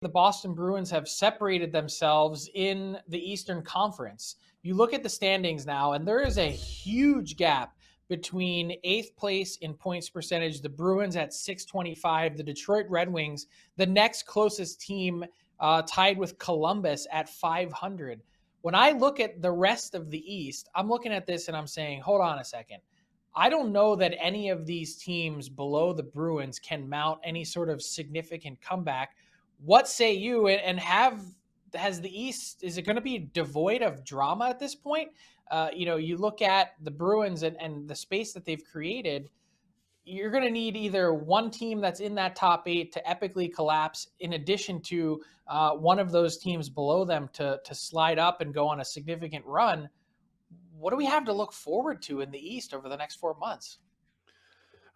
the Boston Bruins have separated themselves in the Eastern Conference. You look at the standings now, and there is a huge gap between eighth place in points percentage, the Bruins at 625, the Detroit Red Wings, the next closest team, tied with Columbus at 500. When I look at the rest of the East, I'm looking at this and I'm saying, hold on a second. I don't know that any of these teams below the Bruins can mount any sort of significant comeback. What say you? And has the East, is it going to be devoid of drama at this point? You look at the Bruins and the space that they've created. You're going to need either one team that's in that top eight to epically collapse, in addition to one of those teams below them to slide up and go on a significant run. What do we have to look forward to in the East over the next 4 months?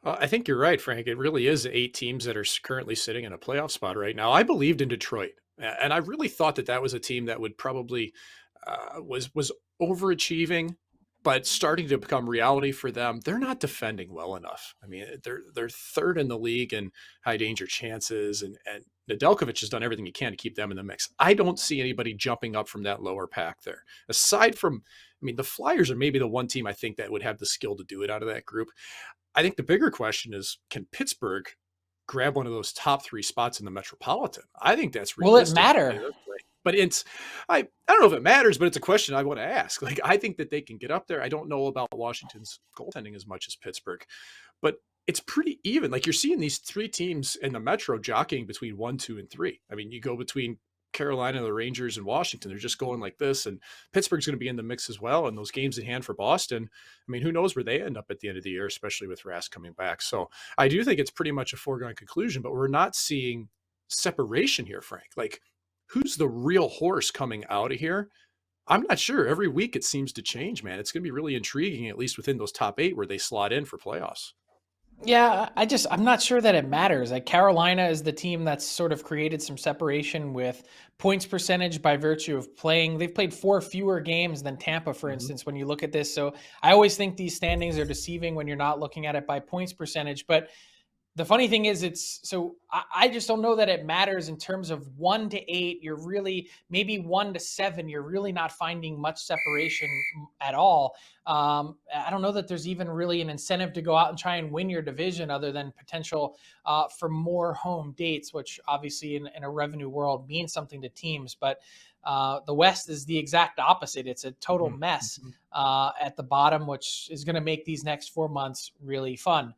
I think you're right, Frank. It really is 8 teams that are currently sitting in a playoff spot right now. I believed in Detroit, and I really thought that was a team that would probably was overachieving, but starting to become reality for them. They're not defending well enough. I mean, they're third in the league in high danger chances, and Nedeljkovic has done everything he can to keep them in the mix. I don't see anybody jumping up from that lower pack there. Aside from, I mean, the Flyers are maybe the one team I think that would have the skill to do it out of that group. I think the bigger question is, can Pittsburgh grab one of those top 3 spots in the Metropolitan? I think that's realistic. Will it matter? But I don't know if it matters, but it's a question I want to ask. Like, I think that they can get up there. I don't know about Washington's goaltending as much as Pittsburgh, but it's pretty even. Like, you're seeing these 3 teams in the Metro jockeying between 1, 2, and 3. I mean, you go between Carolina, the Rangers, and Washington. They're just going like this, and Pittsburgh's going to be in the mix as well. And those games at hand for Boston, I mean, who knows where they end up at the end of the year, especially with Rask coming back. So I do think it's pretty much a foregone conclusion, but we're not seeing separation here, Frank. Like, who's the real horse coming out of here? I'm not sure. Every week it seems to change, man. It's going to be really intriguing, at least within those top 8 where they slot in for playoffs. Yeah, I'm not sure that it matters. Like, Carolina is the team that's sort of created some separation with points percentage by virtue of they've played 4 fewer games than Tampa, for instance, when you look at this. So I always think these standings are deceiving when you're not looking at it by points percentage. But the funny thing is, I just don't know that it matters in terms of 1 to 8. You're really, maybe 1 to 7. You're really not finding much separation at all. I don't know that there's even really an incentive to go out and try and win your division, other than potential for more home dates, which obviously in a revenue world means something to teams. But the West is the exact opposite. It's a total mess at the bottom, which is going to make these next 4 months really fun.